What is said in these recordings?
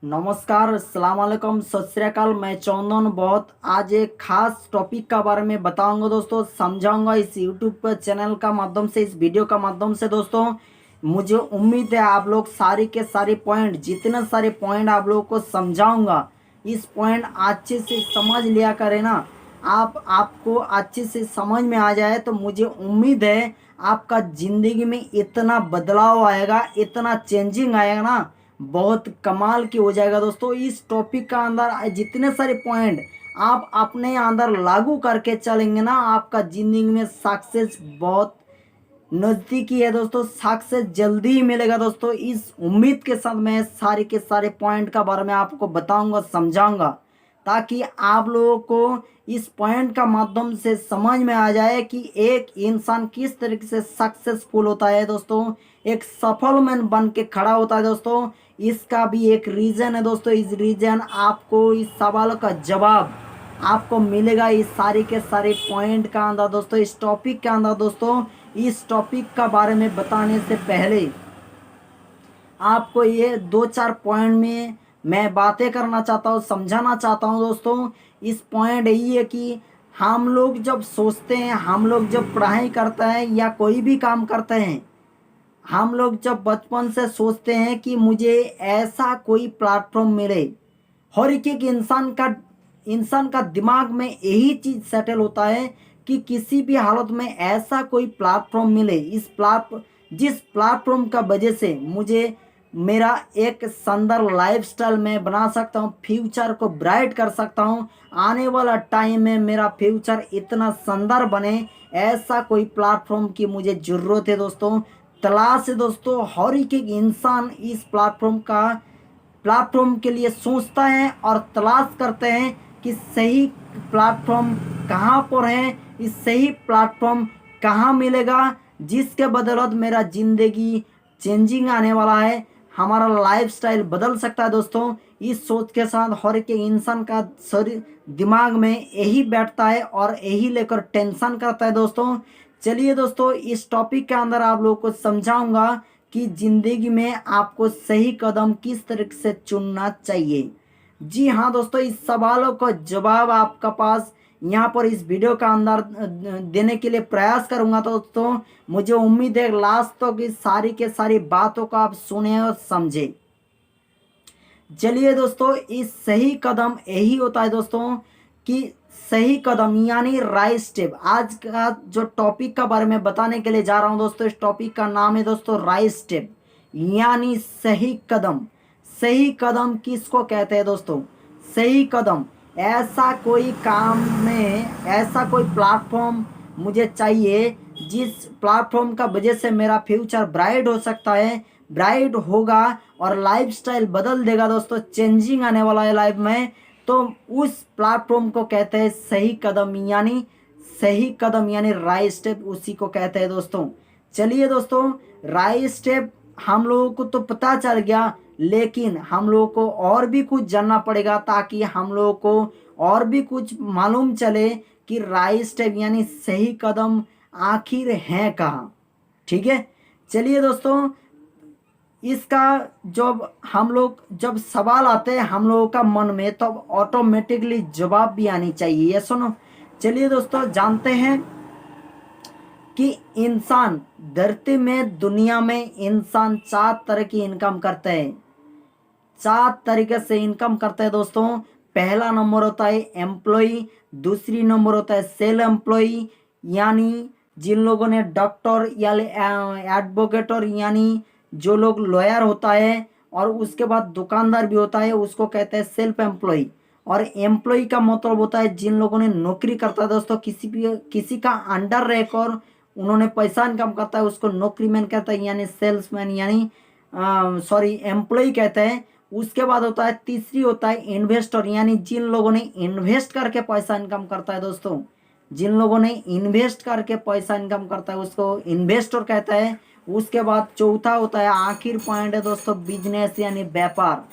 नमस्कार, अस्सलाम वालेकुम, सत श्री अकाल। मैं चंदन बहुत आज एक खास टॉपिक का बारे में बताऊंगा दोस्तों, समझाऊंगा इस यूट्यूब पर चैनल का माध्यम से, इस वीडियो का माध्यम से दोस्तों। मुझे उम्मीद है आप लोग सारी के सारे पॉइंट, जितने सारे पॉइंट आप लोगों को समझाऊंगा, इस पॉइंट अच्छे से समझ लिया करें ना। आपको अच्छे से समझ में आ जाए तो मुझे उम्मीद है आपका ज़िंदगी में इतना बदलाव आएगा, इतना चेंजिंग आएगा ना, बहुत कमाल की हो जाएगा दोस्तों। इस टॉपिक का अंदर जितने सारे पॉइंट आप अपने अंदर लागू करके चलेंगे ना, आपका ज़िंदगी में सक्सेस बहुत नज़दीकी है दोस्तों, सक्सेस जल्दी ही मिलेगा दोस्तों। इस उम्मीद के साथ मैं सारे के सारे पॉइंट का बारे में आपको बताऊंगा, समझाऊंगा, ताकि आप लोगों को इस पॉइंट का माध्यम से समझ में आ जाए कि एक इंसान किस तरीके से सक्सेसफुल होता है दोस्तों, एक सफल मैन बन के खड़ा होता है दोस्तों। इसका भी एक रीज़न है दोस्तों। इस रीज़न आपको, इस सवाल का जवाब आपको मिलेगा इस सारे के सारे पॉइंट का अंदर दोस्तों, इस टॉपिक के अंदर दोस्तों। इस टॉपिक का बारे में बताने से पहले आपको ये दो चार पॉइंट में मैं बातें करना चाहता हूँ, समझाना चाहता हूँ दोस्तों। इस पॉइंट यही है कि हम लोग जब सोचते हैं, हम लोग जब पढ़ाई करते हैं या कोई भी काम करते हैं, हम लोग जब बचपन से सोचते हैं कि मुझे ऐसा कोई प्लेटफॉर्म मिले। हर एक इंसान का दिमाग में यही चीज़ सेटल होता है कि किसी भी हालत में ऐसा कोई प्लेटफॉर्म मिले, जिस प्लेटफॉर्म का वजह से मुझे मेरा एक शानदार लाइफस्टाइल मैं बना सकता हूँ, फ्यूचर को ब्राइट कर सकता हूँ। आने वाला टाइम में मेरा फ्यूचर इतना शानदार बने, ऐसा कोई प्लेटफॉर्म की मुझे ज़रूरत है दोस्तों, तलाश है दोस्तों। हर एक इंसान इस प्लेटफॉर्म के लिए सोचता है और तलाश करते हैं कि सही प्लेटफॉर्म कहाँ पर है, इस सही प्लेटफॉर्म कहाँ मिलेगा, जिसके बदौलत मेरा ज़िंदगी चेंजिंग आने वाला है, हमारा लाइफस्टाइल बदल सकता है दोस्तों। इस सोच के साथ हर एक इंसान का शरीर दिमाग में यही बैठता है और यही लेकर टेंशन करता है दोस्तों। चलिए दोस्तों, इस टॉपिक के अंदर आप लोगों को समझाऊंगा कि ज़िंदगी में आपको सही कदम किस तरीके से चुनना चाहिए। जी हाँ दोस्तों, इस सवालों का जवाब आपका पास यहाँ पर इस वीडियो का अंदर देने के लिए प्रयास करूँगा दोस्तों। मुझे उम्मीद है लास्ट तक इस सारी के सारी बातों को आप सुने और समझे। चलिए दोस्तों, इस सही कदम यही होता है दोस्तों कि सही कदम यानी राइट स्टेप। आज का जो टॉपिक का बारे में बताने के लिए जा रहा हूं दोस्तों, इस टॉपिक का नाम है दोस्तों राइट स्टेप यानी सही कदम। सही कदम किसको कहते हैं दोस्तों? सही कदम ऐसा कोई काम में, ऐसा कोई प्लेटफॉर्म मुझे चाहिए जिस प्लेटफॉर्म का वजह से मेरा फ्यूचर ब्राइट हो सकता है, ब्राइट होगा और लाइफस्टाइल बदल देगा दोस्तों, चेंजिंग आने वाला है लाइफ में। तो उस प्लेटफॉर्म को कहते हैं सही कदम, यानी सही कदम यानी राइट स्टेप, उसी को कहते हैं दोस्तों। चलिए दोस्तों, राइट स्टेप हम लोगों को तो पता चल गया, लेकिन हम लोगों को और भी कुछ जानना पड़ेगा ताकि हम लोगों को और भी कुछ मालूम चले कि राइट स्टेप यानी सही कदम आखिर है कहाँ। ठीक है, चलिए दोस्तों, इसका जब सवाल आते हैं हम लोगों का मन में, तब ऑटोमेटिकली जवाब भी आनी चाहिए, ये सुनो। चलिए दोस्तों, जानते हैं कि इंसान धरती में, दुनिया में इंसान चार तरह की इनकम करते हैं, चार तरीके से इनकम करते हैं दोस्तों। पहला नंबर होता है एम्प्लॉय, दूसरी नंबर होता है सेल एम्प्लॉय, यानी जिन लोगों ने डॉक्टर या एडवोकेटर यानी जो लोग लॉयर होता है, और उसके बाद दुकानदार भी होता है, उसको कहते हैं सेल्फ एम्प्लॉय। और एम्प्लॉय का मतलब होता है जिन लोगों ने नौकरी करता है दोस्तों, किसी का अंडर रहकर उन्होंने पैसा इनकम करता है, उसको नौकरीमैन कहता है यानी सेल्समैन, यानी सॉरी एम्प्लॉय कहते हैं। उसके बाद होता है, तीसरी होता है इन्वेस्टर, यानी जिन लोगों ने इन्वेस्ट करके पैसा इनकम करता है दोस्तों, जिन लोगों ने इन्वेस्ट करके पैसा इनकम करता है उसको इन्वेस्टर कहता है। उसके बाद चौथा होता है, आखिर पॉइंट है दोस्तों, बिजनेस यानी व्यापार।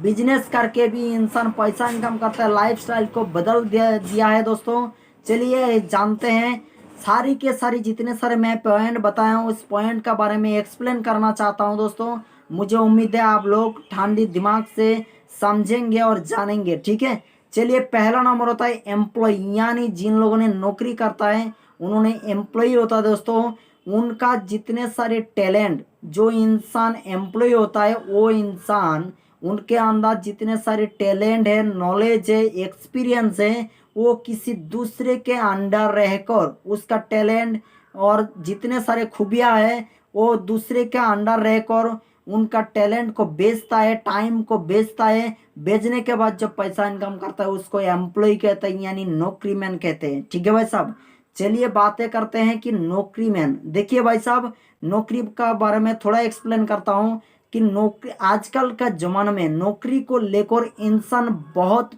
बिजनेस करके भी इंसान पैसा इनकम करता है, लाइफस्टाइल को बदल दिया है दोस्तों। चलिए जानते हैं, सारी के सारी जितने सारे मैं पॉइंट बताया हूँ, उस पॉइंट का बारे में एक्सप्लेन करना चाहता हूँ दोस्तों। मुझे उम्मीद है आप लोग ठंडी दिमाग से समझेंगे और जानेंगे, ठीक है। चलिए, पहला नंबर होता है एम्प्लॉय, यानी जिन लोगों ने नौकरी करता है उन्होंने एम्प्लॉय होता है दोस्तों। उनका जितने सारे टैलेंट, जो इंसान एम्प्लॉय होता है वो इंसान, उनके अंदर जितने सारे टैलेंट है, नॉलेज है, एक्सपीरियंस है, वो किसी दूसरे के अंडर रहकर उसका टैलेंट और जितने सारे खूबियाँ है वो दूसरे के अंडर रहकर उनका टैलेंट को बेचता है, टाइम को बेचता है। बेचने के बाद जब पैसा इनकम करता है उसको एम्प्लॉय कहते हैं, यानी नौकरीमैन कहते हैं, ठीक है भाई साहब। चलिए बातें करते हैं कि नौकरीमैन। देखिए भाई साहब, नौकरी का बारे में थोड़ा एक्सप्लेन करता हूँ कि नौकरी, आजकल का जमाना में नौकरी को लेकर इंसान बहुत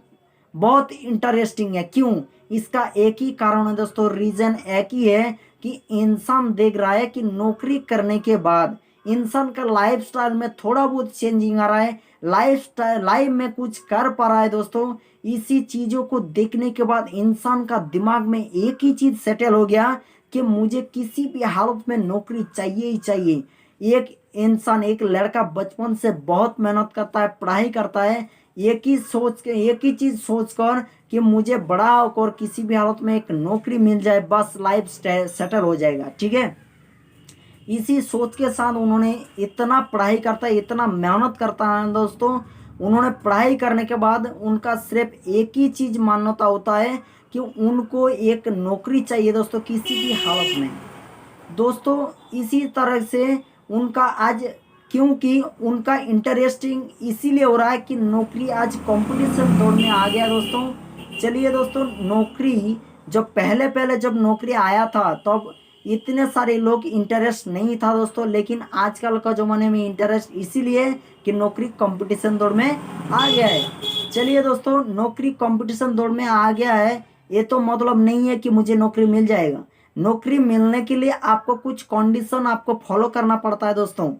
बहुत इंटरेस्टिंग है। क्यों? इसका एक ही कारण है दोस्तों, रीजन एक ही है कि इंसान देख रहा है कि नौकरी करने के बाद इंसान का लाइफ स्टाइल में थोड़ा बहुत चेंजिंग आ रहा है, लाइफ में कुछ कर पा रहा है दोस्तों। इसी चीज़ों को देखने के बाद इंसान का दिमाग में एक ही चीज़ सेटल हो गया कि मुझे किसी भी हालत में नौकरी चाहिए ही चाहिए। एक इंसान, एक लड़का बचपन से बहुत मेहनत करता है, पढ़ाई करता है, एक ही चीज़ सोचकर कि मुझे बड़ा होकर किसी भी हालत में एक नौकरी मिल जाए, बस लाइफ सेटल हो जाएगा, ठीक है। इसी सोच के साथ उन्होंने इतना पढ़ाई करता है, इतना मेहनत करता है दोस्तों। उन्होंने पढ़ाई करने के बाद उनका सिर्फ एक ही चीज़ मान्यता होता है कि उनको एक नौकरी चाहिए दोस्तों, किसी भी हालत में। दोस्तों इसी तरह से उनका आज, क्योंकि उनका इंटरेस्टिंग इसीलिए हो रहा है कि नौकरी आज कंपटीशन दौर में आ गया दोस्तों। चलिए दोस्तों, नौकरी जब पहले पहले जब नौकरी आया था तब इतने सारे लोग इंटरेस्ट नहीं था दोस्तों, लेकिन आजकल का ज़माने में इंटरेस्ट इसीलिए कि नौकरी कंपटीशन दौर में आ गया है। चलिए दोस्तों, नौकरी कंपटीशन दौर में आ गया है, ये तो मतलब नहीं है कि मुझे नौकरी मिल जाएगा। नौकरी मिलने के लिए आपको कुछ कंडीशन आपको फॉलो करना पड़ता है दोस्तों।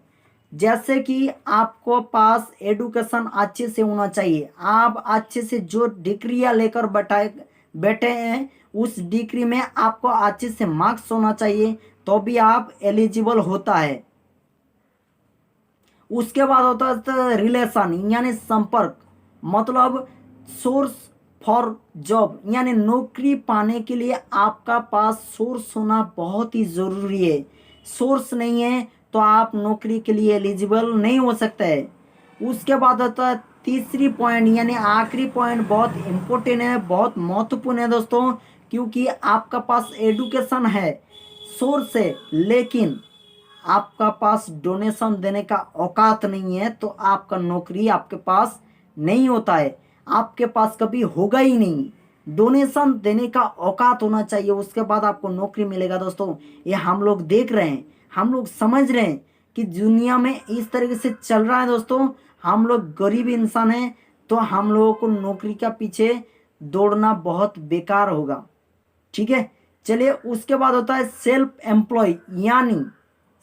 जैसे कि आपको पास एडुकेशन अच्छे से होना चाहिए, आप अच्छे से जो डिग्रियां लेकर बैठे हैं उस डिग्री में आपको अच्छे से मार्क्स होना चाहिए, तो भी आप एलिजिबल होता है। उसके बाद होता है रिलेशन, यानी संपर्क, मतलब सोर्स फॉर जॉब, यानी नौकरी पाने के लिए आपका पास सोर्स होना बहुत ही ज़रूरी है। सोर्स नहीं है तो आप नौकरी के लिए एलिजिबल नहीं हो सकते है। उसके बाद होता है तीसरी पॉइंट, यानी आखिरी पॉइंट बहुत इम्पोर्टेंट है, बहुत महत्वपूर्ण है दोस्तों, क्योंकि आपका पास एडुकेशन है, सोर्स है, लेकिन आपका पास डोनेशन देने का औकात नहीं है तो आपका नौकरी आपके पास नहीं होता है, आपके पास कभी होगा ही नहीं। डोनेशन देने का औकात होना चाहिए, उसके बाद आपको नौकरी मिलेगा दोस्तों। ये हम लोग देख रहे हैं, हम लोग समझ रहे हैं कि दुनिया में इस तरीके से चल रहा है दोस्तों। हम लोग गरीब इंसान हैं तो हम लोगों को नौकरी के पीछे दौड़ना बहुत बेकार होगा, ठीक है। चलिए, उसके बाद होता है सेल्फ एम्प्लॉय, यानी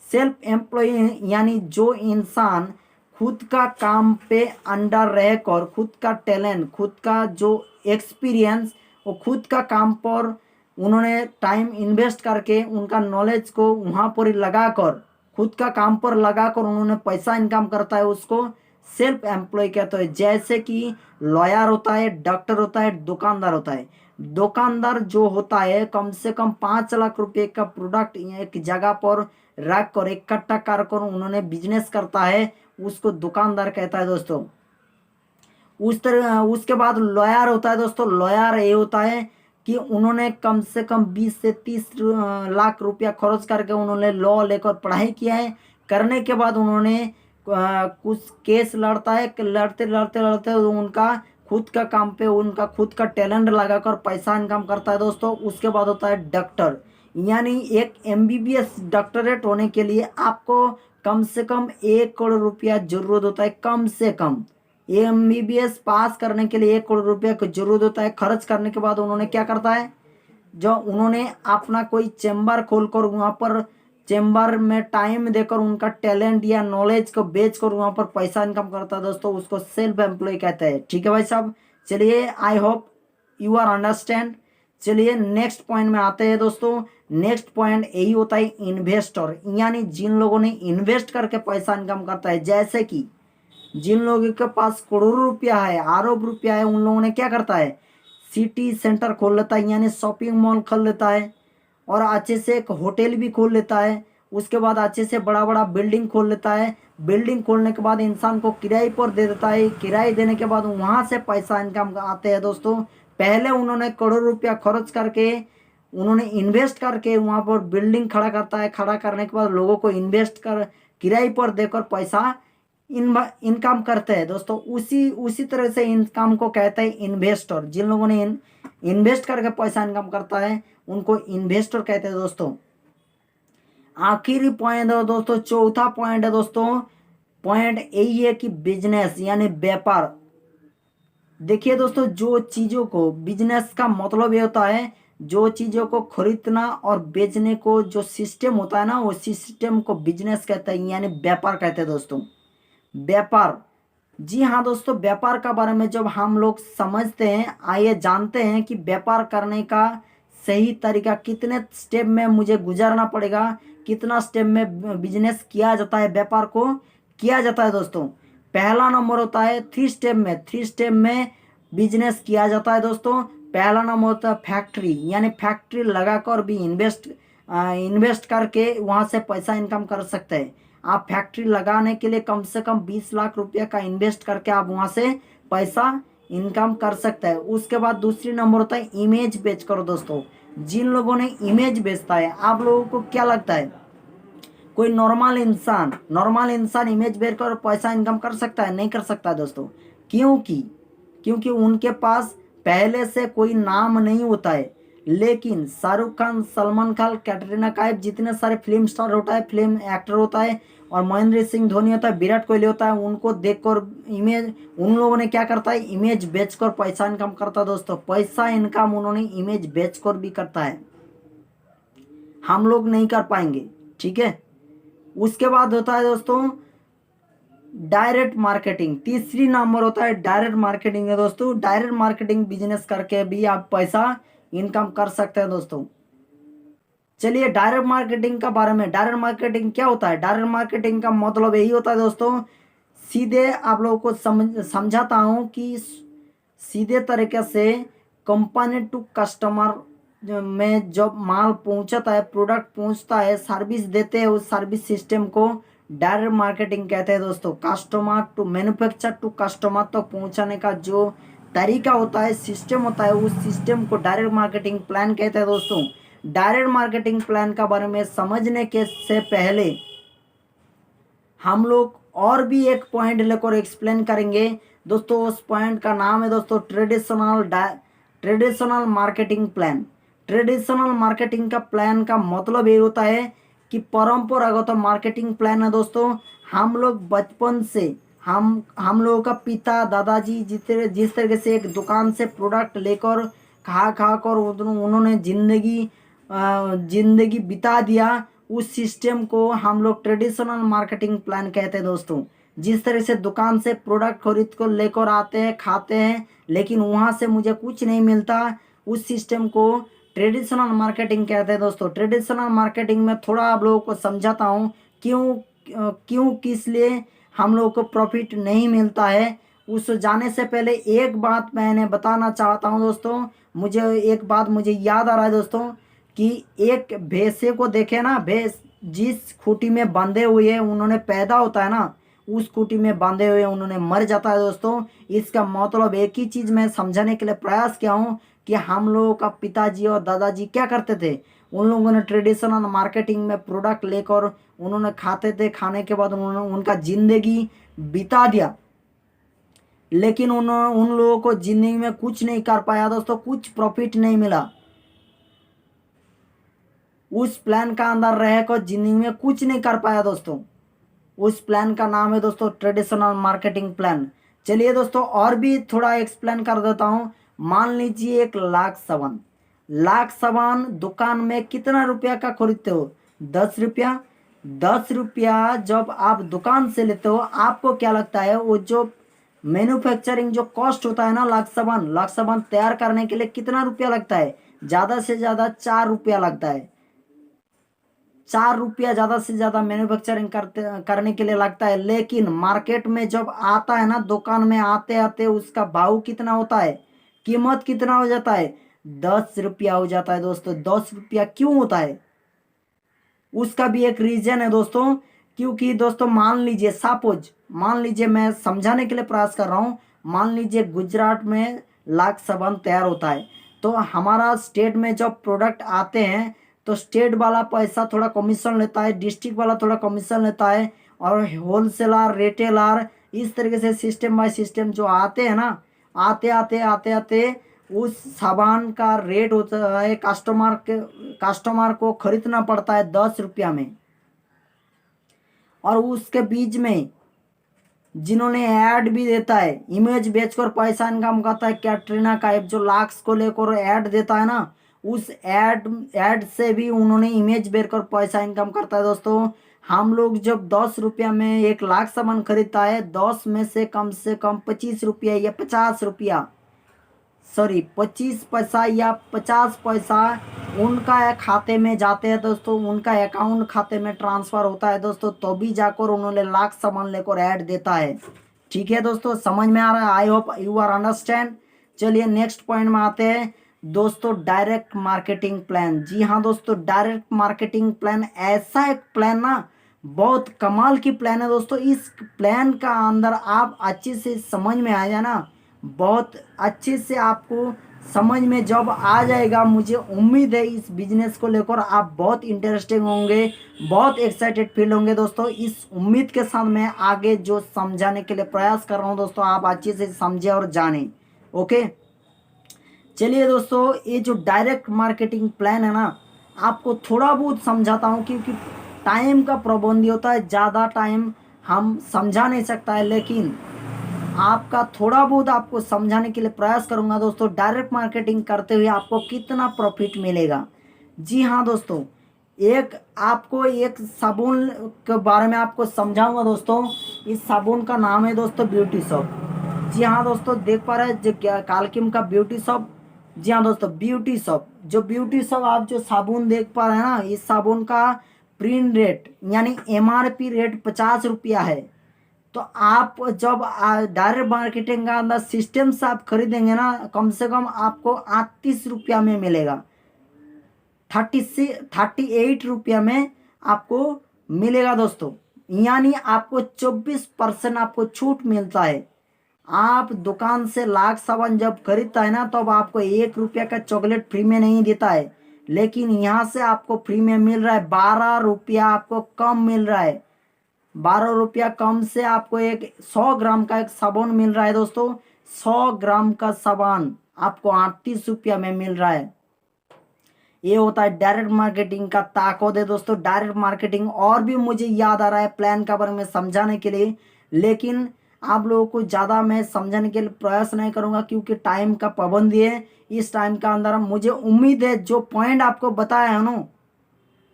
सेल्फ एम्प्लॉय यानी जो इंसान खुद का काम पे अंडर रहकर खुद का टैलेंट, खुद का जो एक्सपीरियंस, वो खुद का काम पर उन्होंने टाइम इन्वेस्ट करके उनका नॉलेज को वहाँ पर ही लगाकर, खुद का काम पर लगाकर उन्होंने पैसा इनकम करता है, उसको सेल्फ एम्प्लॉय कहते हैं। जैसे कि लॉयर होता है, डॉक्टर होता है, दुकानदार होता है। दुकानदार जो होता है कम से कम 5 लाख रुपए का प्रोडक्ट एक जगह पर रख कर इकट्ठा कर उन्होंने बिजनेस करता है, उसको दुकानदार कहता है दोस्तों। उस तरह उसके बाद लॉयर होता है दोस्तों। लॉयर ये होता है कि उन्होंने कम से कम 20 से 30 लाख रुपया खर्च करके उन्होंने लॉ लेकर पढ़ाई किया है। करने के बाद उन्होंने कुछ केस लड़ता है, लड़ते लड़ते लड़ते उनका खुद का काम पे उनका खुद का टैलेंट लगाकर पैसा इनकम करता है दोस्तों। उसके बाद होता है डॉक्टर, यानी एक एमबीबीएस डॉक्टरेट होने के लिए आपको कम से कम 1 करोड़ रुपया जरूरत होता है, कम से कम। एमबीबीएस पास करने के लिए 1 करोड़ रुपया की जरूरत होता है। खर्च करने के बाद उन्होंने क्या करता है, जो उन्होंने अपना कोई चैम्बर खोलकर वहाँ पर चैम्बर में टाइम देकर उनका टैलेंट या नॉलेज को बेच कर वहाँ पर पैसा इनकम करता है दोस्तों, उसको सेल्फ एम्प्लॉय कहते हैं, ठीक है भाई साहब। चलिए, I hope you are understand. चलिए नेक्स्ट पॉइंट में आते हैं दोस्तों। नेक्स्ट पॉइंट यही होता है इन्वेस्टर, यानी जिन लोगों ने इन्वेस्ट करके पैसा इनकम करता है। जैसे कि जिन लोगों के पास करोड़ों रुपया है, अरब रुपया है, उन लोगों ने क्या करता है, सिटी सेंटर खोल लेता है, यानी शॉपिंग मॉल खोल लेता है, और अच्छे से एक होटल भी खोल लेता है। उसके बाद अच्छे से बड़ा बड़ा बिल्डिंग खोल लेता है। बिल्डिंग खोलने के बाद इंसान को किराए पर दे देता है। किराए देने के बाद वहाँ से पैसा इनकम आते हैं दोस्तों। पहले उन्होंने करोड़ रुपया खर्च करके, उन्होंने इन्वेस्ट करके वहाँ पर बिल्डिंग खड़ा करता है। खड़ा करने के बाद लोगों को इन्वेस्ट कर किराए पर देकर पैसा इनकम करते हैं दोस्तों। उसी उसी तरह से इनकम को कहते हैं इन्वेस्टर। जिन लोगों ने इन्वेस्ट करके पैसा इनकम करता है उनको इन्वेस्टर कहते हैं दोस्तों। आखिरी पॉइंट है दोस्तों, चौथा पॉइंट है दोस्तों, पॉइंट यही है कि बिजनेस यानी व्यापार। देखिए दोस्तों, जो चीज़ों को, बिजनेस का मतलब ये होता है जो चीज़ों को खरीदना और बेचने को जो सिस्टम होता है ना, वो सिस्टम को बिजनेस कहते हैं, यानी व्यापार कहते हैं दोस्तों। व्यापार, जी हाँ दोस्तों, व्यापार का बारे में जब हम लोग समझते हैं, आइए जानते हैं कि व्यापार करने का सही तरीका, कितने स्टेप में मुझे गुजरना पड़ेगा, कितना स्टेप में बिजनेस किया जाता है, व्यापार को किया जाता है दोस्तों। पहला नंबर होता है थ्री स्टेप में बिजनेस किया जाता है दोस्तों। पहला नंबर होता है फैक्ट्री, यानी फैक्ट्री लगाकर भी इन्वेस्ट करके वहाँ से पैसा इनकम कर सकते हैं। आप फैक्ट्री लगाने के लिए कम से कम 20 लाख रुपया का इन्वेस्ट करके आप वहाँ से पैसा इनकम कर सकते हैं। उसके बाद दूसरी नंबर होता है इमेज बेच करो दोस्तों। जिन लोगों ने इमेज बेचता है, आप लोगों को क्या लगता है कोई नॉर्मल इंसान इमेज बेच कर पैसा इनकम कर सकता है? नहीं कर सकता दोस्तों। क्योंकि उनके पास पहले से कोई नाम नहीं होता है। लेकिन शाहरुख खान, सलमान खान, कैटरीना कैफ, जितने सारे फिल्म स्टार होता है, फिल्म एक्टर होता है, और महेंद्र सिंह धोनी होता है, विराट कोहली होता है, उनको देखकर इमेज, उन लोगों ने क्या करता है, इमेज बेचकर पैसा इनकम करता है दोस्तों। पैसा इनकम उन्होंने इमेज बेचकर भी करता है, हम लोग नहीं कर पाएंगे, ठीक है। उसके बाद होता है दोस्तों डायरेक्ट मार्केटिंग। तीसरी नंबर होता है डायरेक्ट मार्केटिंग है दोस्तों। डायरेक्ट मार्केटिंग बिजनेस करके भी आप पैसा इनकम कर सकते हैं दोस्तों। चलिए डायरेक्ट मार्केटिंग का बारे में, डायरेक्ट मार्केटिंग क्या होता है? डायरेक्ट मार्केटिंग का मतलब यही होता है दोस्तों, सीधे आप लोगों को समझाता हूँ कि सीधे तरीके से कंपनी टू कस्टमर में जब माल पहुंचता है, प्रोडक्ट पहुंचता है, सर्विस देते हैं, उस सर्विस सिस्टम को डायरेक्ट मार्केटिंग कहते हैं दोस्तों। Customer to manufacture to customer तक पहुंचाने का जो तरीका होता है, सिस्टम होता है, उस सिस्टम को डायरेक्ट मार्केटिंग प्लान कहते हैं दोस्तों। डायरेक्ट मार्केटिंग प्लान का बारे में समझने के से पहले हम लोग और भी एक पॉइंट लेकर एक्सप्लेन करेंगे दोस्तों। उस पॉइंट का नाम है दोस्तों traditional marketing plan. Traditional marketing का प्लान का मतलब ये होता है कि परंपरागत मार्केटिंग प्लान है दोस्तों। हम लोग बचपन से, हम लोगों का पिता दादाजी जिस तरीके से एक दुकान से प्रोडक्ट लेकर खा कर उन्होंने जिंदगी बिता दिया, उस सिस्टम को हम लोग ट्रेडिशनल मार्केटिंग प्लान कहते हैं दोस्तों। जिस तरह से दुकान से प्रोडक्ट खरीद कर लेकर आते हैं, खाते हैं, लेकिन वहाँ से मुझे कुछ नहीं मिलता, उस सिस्टम को ट्रेडिशनल मार्केटिंग कहते हैं दोस्तों। ट्रेडिशनल मार्केटिंग में थोड़ा आप लोगों को समझाता हूँ क्यों किस लिए हम लोगों को प्रॉफिट नहीं मिलता है। उस जाने से पहले एक बात मैंने बताना चाहता हूँ दोस्तों। मुझे याद आ रहा है दोस्तों कि एक भैंसे को देखे ना, भैंस जिस खूंटी में बांधे हुए उन्होंने पैदा होता है ना, उस खूंटी में बांधे हुए उन्होंने मर जाता है दोस्तों। इसका मतलब एक ही चीज़ मैं समझाने के लिए प्रयास किया हूँ कि हम लोगों का पिताजी और दादाजी क्या करते थे, उन लोगों ने ट्रेडिशनल मार्केटिंग में प्रोडक्ट लेकर उन्होंने खाते थे, खाने के बाद उन्होंने उनका ज़िंदगी बिता दिया, लेकिन उन लोगों को ज़िंदगी में कुछ नहीं कर पाया दोस्तों, कुछ प्रॉफिट नहीं मिला। उस प्लान का अंदर रहकर जिंदगी में कुछ नहीं कर पाया दोस्तों। उस प्लान का नाम है दोस्तों ट्रेडिशनल मार्केटिंग प्लान। चलिए दोस्तों और भी थोड़ा एक्सप्लेन कर देता हूँ। मान लीजिए 1 लाख सामान दुकान में कितना रुपया का खरीदते हो? 10 रुपया। 10 रुपया जब आप दुकान से लेते हो, आपको क्या लगता है वो जो मैन्युफैक्चरिंग जो कॉस्ट होता है ना, लाख सामान तैयार करने के लिए कितना रुपया लगता है? ज़्यादा से ज़्यादा 4 रुपया लगता है। 4 रुपया ज़्यादा से ज़्यादा मैन्युफैक्चरिंग करने के लिए लगता है, लेकिन मार्केट में जब आता है ना, दुकान में आते आते उसका भाव कितना होता है, कीमत कितना हो जाता है, 10 रुपया हो जाता है दोस्तों। 10 रुपया क्यों होता है, उसका भी एक रीजन है दोस्तों। क्योंकि दोस्तों मान लीजिए, सपोज मान लीजिए, मैं समझाने के लिए प्रयास कर रहा हूँ, मान लीजिए गुजरात में लाख साबुन तैयार होता है, तो हमारा स्टेट में जब प्रोडक्ट आते हैं तो स्टेट वाला पैसा थोड़ा कमीशन लेता है, डिस्ट्रिक्ट वाला थोड़ा कमीशन लेता है, और होलसेलर रिटेलर इस तरीके से सिस्टम बाय सिस्टम जो आते हैं ना, आते आते आते आते उस सामान का रेट होता है, कस्टमर को खरीदना पड़ता है 10 रुपया में। और उसके बीच में जिन्होंने ऐड भी देता है, इमेज बेचकर पैसा इनकम करता है, कैटरीना कैफ जो लाख्स को लेकर ऐड देता है ना, उस ऐड से भी उन्होंने इमेज बेचकर पैसा इनकम करता है दोस्तों। हम लोग जब 10 रुपया में 1 लाख सामान खरीदता है, 10 में से कम 25 रुपया या 50 रुपया, सॉरी 25 पैसा या 50 पैसा उनका खाते में जाते हैं दोस्तों, उनका अकाउंट खाते में ट्रांसफ़र होता है दोस्तों, तो भी जाकर उन्होंने लाख सामान लेकर ऐड देता है। ठीक है दोस्तों, समझ में आ रहा है? I hope you are understand. चलिए नेक्स्ट पॉइंट में आते हैं दोस्तों, डायरेक्ट मार्केटिंग प्लान। जी हाँ दोस्तों, डायरेक्ट मार्केटिंग प्लान ऐसा एक प्लान ना, बहुत कमाल की प्लान है दोस्तों। इस प्लान का अंदर आप अच्छे से समझ में आ जाए ना, बहुत अच्छे से आपको समझ में जब आ जाएगा, मुझे उम्मीद है इस बिजनेस को लेकर आप बहुत इंटरेस्टिंग होंगे, बहुत एक्साइटेड फील होंगे दोस्तों। इस उम्मीद के साथ मैं आगे जो समझाने के लिए प्रयास कर रहा हूं दोस्तों, आप अच्छे से समझे और जाने। ओके, चलिए दोस्तों, ये जो डायरेक्ट मार्केटिंग प्लान है ना, आपको थोड़ा बहुत समझाता हूँ, क्योंकि टाइम का पाबंदी होता है, ज़्यादा टाइम हम समझा नहीं सकता है, लेकिन आपका थोड़ा बहुत आपको समझाने के लिए प्रयास करूंगा दोस्तों। डायरेक्ट मार्केटिंग करते हुए आपको कितना प्रॉफिट मिलेगा। जी हाँ दोस्तों, आपको एक साबुन के बारे में आपको समझाऊंगा दोस्तों। इस साबुन का नाम है दोस्तों ब्यूटी शॉप। जी हाँ दोस्तों, देख पा रहे हैं जो कालकिम का ब्यूटी शॉप। जी हाँ दोस्तों, ब्यूटी शॉप, जो ब्यूटी शॉप आप जो साबुन देख पा रहे हैं ना, इस साबुन का प्रिंट रेट यानी MRP रेट 50 रुपया है। तो आप जब डायरेक्ट मार्केटिंग का अंदर सिस्टम से आप खरीदेंगे ना, कम से कम आपको 38 रुपया में मिलेगा, 38 रुपया में आपको मिलेगा दोस्तों। यानी आपको 24% आपको छूट मिलता है। आप दुकान से लाख सामान जब खरीदता है ना, तब आपको 1 रुपया का चॉकलेट फ्री में नहीं देता है, लेकिन यहाँ से आपको फ्री में मिल रहा है 12 रुपया, आपको कम मिल रहा है। 12 रुपया कम से आपको एक 100 ग्राम का एक साबुन मिल रहा है दोस्तों। 100 ग्राम का साबुन आपको 38 रुपया में मिल रहा है। ये होता है डायरेक्ट मार्केटिंग का ताकत है दोस्तों। डायरेक्ट मार्केटिंग और भी मुझे याद आ रहा है प्लान के बारे में समझाने के लिए, लेकिन आप लोगों को ज़्यादा मैं समझाने के लिए प्रयास नहीं करूँगा, क्योंकि टाइम का पाबंदी है। इस टाइम का अंदर मुझे उम्मीद है जो पॉइंट आपको बताया है ना,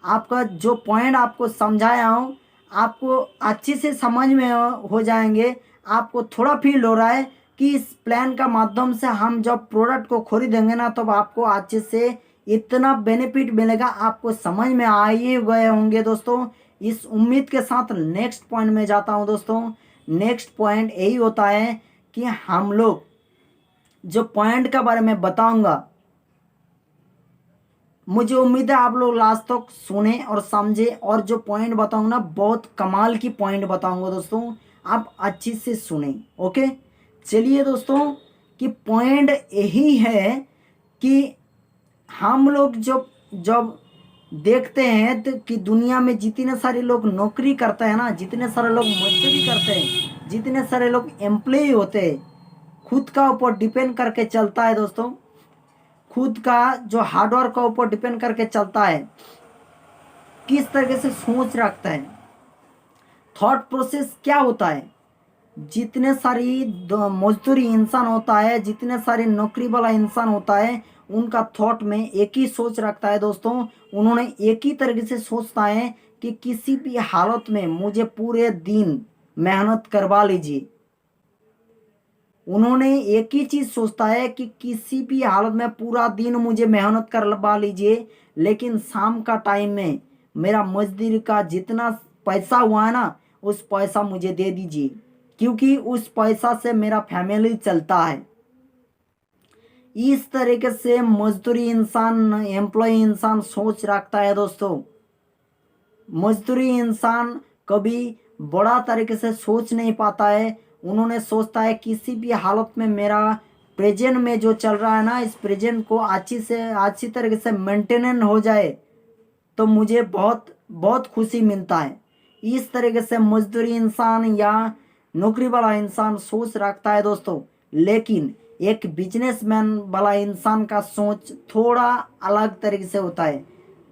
आपका जो पॉइंट आपको समझाया हूँ, आपको अच्छे से समझ में हो जाएंगे। आपको थोड़ा फील हो रहा है कि इस प्लान का माध्यम से हम जब प्रोडक्ट को खरीदेंगे ना, तब आपको अच्छे से इतना बेनिफिट मिलेगा, आपको समझ में आ ही गए होंगे दोस्तों। इस उम्मीद के साथ नेक्स्ट पॉइंट में जाता हूँ दोस्तों। नेक्स्ट पॉइंट यही होता है कि हम लोग जो पॉइंट के बारे में बताऊंगा, मुझे उम्मीद है आप लोग लास्ट तक सुने और समझे, और जो पॉइंट बताऊंगा ना, बहुत कमाल की पॉइंट बताऊंगा दोस्तों, आप अच्छे से सुने। ओके, चलिए दोस्तों, कि पॉइंट यही है कि हम लोग जब जब देखते हैं तो कि दुनिया में जितने सारे लोग नौकरी करते हैं ना, जितने सारे लोग मजदूरी करते हैं, जितने सारे लोग एम्प्लॉय होते हैं, खुद का ऊपर डिपेंड करके चलता है दोस्तों, खुद का जो हार्डवर्क का ऊपर डिपेंड करके चलता है, किस तरीके से सोच रखता है, थॉट प्रोसेस क्या होता है। जितने सारी मजदूरी इंसान होता है, जितने सारे नौकरी वाला इंसान होता है, उनका थॉट में एक ही सोच रखता है दोस्तों। उन्होंने एक ही तरीके से सोचता है कि किसी भी हालत में मुझे पूरे दिन मेहनत करवा लीजिए। उन्होंने एक ही चीज सोचता है कि किसी भी हालत में पूरा दिन मुझे मेहनत करवा लीजिए, लेकिन शाम का टाइम में मेरा मजदूरी का जितना पैसा हुआ है ना, उस पैसा मुझे दे दीजिए, क्योंकि उस पैसा से मेरा फैमिली चलता है। इस तरीके से मजदूरी इंसान, एम्प्लॉय इंसान सोच रखता है दोस्तों। मजदूरी इंसान कभी बड़ा तरीके से सोच नहीं पाता है। उन्होंने सोचता है किसी भी हालत में मेरा प्रेजेंट में जो चल रहा है ना, इस प्रेजेंट को अच्छी तरीके से मेंटेनेंस हो जाए तो मुझे बहुत बहुत खुशी मिलता है। इस तरीके से मजदूरी इंसान या नौकरी वाला इंसान सोच रखता है दोस्तों। लेकिन एक बिजनेसमैन वाला इंसान का सोच थोड़ा अलग तरीके से होता है,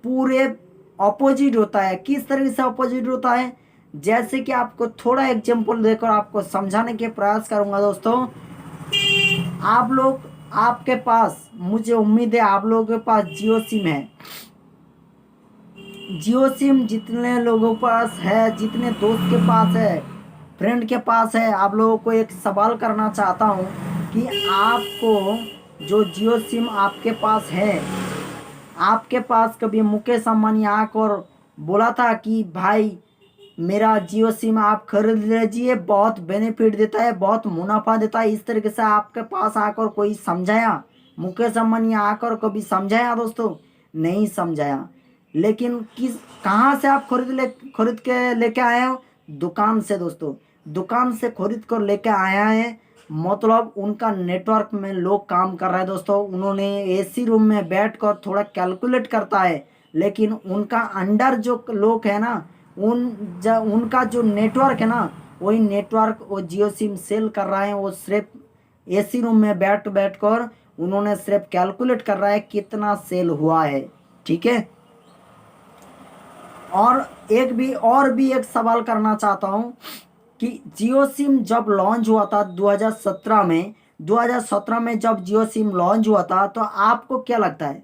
पूरे ऑपोजिट होता है। किस तरीके से ऑपोजिट होता है, जैसे कि आपको थोड़ा एग्जांपल देकर आपको समझाने के प्रयास करूंगा दोस्तों। आप लोग, आपके पास, मुझे उम्मीद है आप लोगों के पास जियो सिम है। जियो सिम जितने लोगों के पास है, जितने दोस्त के पास है, फ्रेंड के पास है, आप लोगों को एक सवाल करना चाहता हूँ कि आपको जो जियो सिम आपके पास है, आपके पास कभी मुकेश अंबानी आकर बोला था कि भाई मेरा जियो सिम आप खरीद लीजिए, बहुत बेनिफिट देता है, बहुत मुनाफा देता है, इस तरीके से आपके पास आकर कोई समझाया? मुकेश अंबानी आकर कभी समझाया दोस्तों? नहीं समझाया। लेकिन कहाँ से आप खरीद के लेके आए हो? दुकान से दोस्तों। दुकान से खरीद कर लेके आया है, मतलब उनका नेटवर्क में लोग काम कर रहे हैं दोस्तों। उन्होंने एसी रूम में बैठकर थोड़ा कैलकुलेट करता है, लेकिन उनका अंडर जो लोग है ना, उनका जो नेटवर्क है ना, वही नेटवर्क वो जियो सिम सेल कर रहा है। वो सिर्फ एसी रूम में बैठ कर उन्होंने सिर्फ कैलकुलेट कर रहा है कितना सेल हुआ है। ठीक है। और भी एक सवाल करना चाहता हूँ कि जियो सिम जब लॉन्च हुआ था 2017 में, 2017 में जब जियो सिम लॉन्च हुआ था, तो आपको क्या लगता है,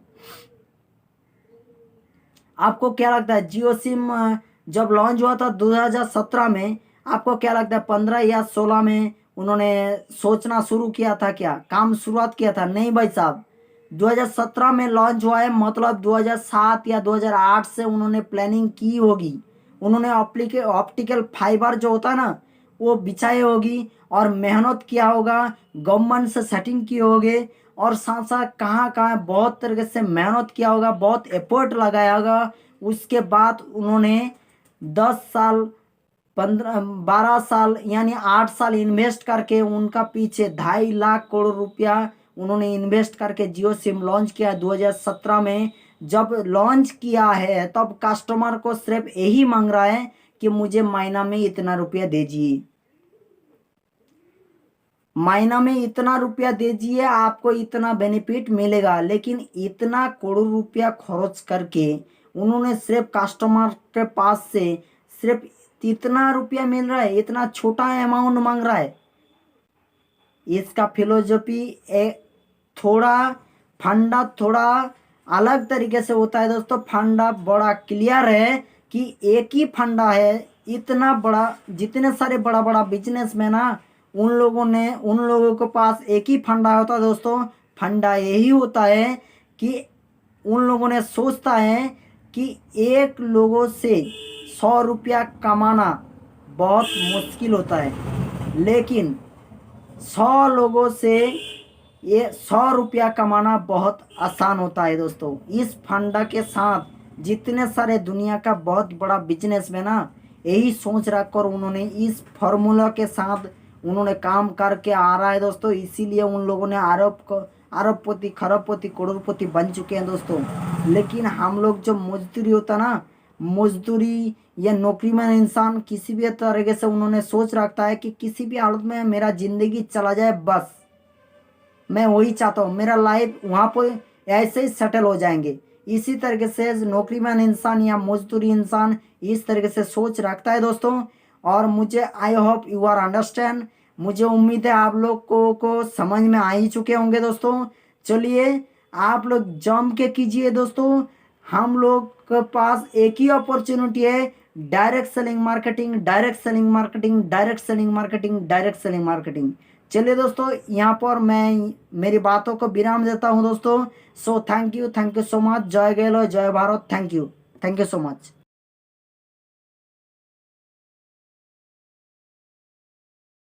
आपको क्या लगता है जियो सिम जब लॉन्च हुआ था 2017 में, आपको क्या लगता है 15 या 16 में उन्होंने सोचना शुरू किया था, क्या काम शुरुआत किया था? नहीं भाई साहब, 2017 में लॉन्च हुआ है, मतलब 2007 या 2008 से उन्होंने प्लानिंग की होगी। उन्होंने ऑप्टिकल फाइबर जो होता है ना, वो बिछाई होगी और मेहनत किया होगा, गवर्नमेंट से सेटिंग की होगी, और साथ साथ कहाँ कहाँ बहुत तरीके से मेहनत किया होगा, बहुत एफर्ट लगाया होगा। उसके बाद उन्होंने 10 साल, 12 साल यानी 8 साल इन्वेस्ट करके, उनका पीछे 2.5 लाख करोड़ रुपया उन्होंने इन्वेस्ट करके जियो सिम लॉन्च किया 2017 में। जब लॉन्च किया है तब कस्टमर को सिर्फ यही मांग रहा है कि मुझे महीना में इतना रुपया दीजिए, महीना में इतना रुपया दीजिए, आपको इतना बेनिफिट मिलेगा। लेकिन इतना करोड़ रुपया खर्च करके उन्होंने सिर्फ कस्टमर के पास से सिर्फ इतना रुपया मिल रहा है, इतना छोटा अमाउंट मांग रहा है। इसका फिलोसफी एक थोड़ा फंडा थोड़ा अलग तरीके से होता है दोस्तों। फंडा बड़ा क्लियर है कि एक ही फंडा है, इतना बड़ा, जितने सारे बड़ा बड़ा बिजनेस में ना, उन लोगों के पास एक ही फंडा होता है दोस्तों। फंडा यही होता है कि उन लोगों ने सोचता है कि एक लोगों से 100 रुपया कमाना बहुत मुश्किल होता है, लेकिन 100 लोगों से ये 100 रुपया कमाना बहुत आसान होता है दोस्तों। इस फंडा के साथ जितने सारे दुनिया का बहुत बड़ा बिजनेस में ना, यही सोच रखकर उन्होंने इस फॉर्मूला के साथ उन्होंने काम करके आ रहा है दोस्तों। इसीलिए उन लोगों ने अरबपति, खरबपति, करोड़पति बन चुके हैं दोस्तों। लेकिन हम लोग जो मजदूरी होता ना, मजदूरी या नौकरी में इंसान किसी भी तरीके से उन्होंने सोच रखता है कि किसी भी हालत में मेरा ज़िंदगी चला जाए, बस मैं वही चाहता हूँ, मेरा लाइफ वहाँ पर ऐसे ही सेटल हो जाएंगे। इसी तरीके से नौकरीमैन इंसान या मजदूरी इंसान इस तरीके से सोच रखता है दोस्तों। और मुझे I hope you are understand, मुझे उम्मीद है आप लोग को समझ में आ ही चुके होंगे दोस्तों। चलिए आप लोग जम के कीजिए दोस्तों। हम लोग के पास एक ही अपॉर्चुनिटी है, direct selling marketing, direct selling marketing, direct selling marketing, direct selling marketing. चलिए दोस्तों, यहाँ पर मैं मेरी बातों को विराम देता हूँ दोस्तों। So thank you so much. जय गहलोत, जय Bharat. Thank you so much.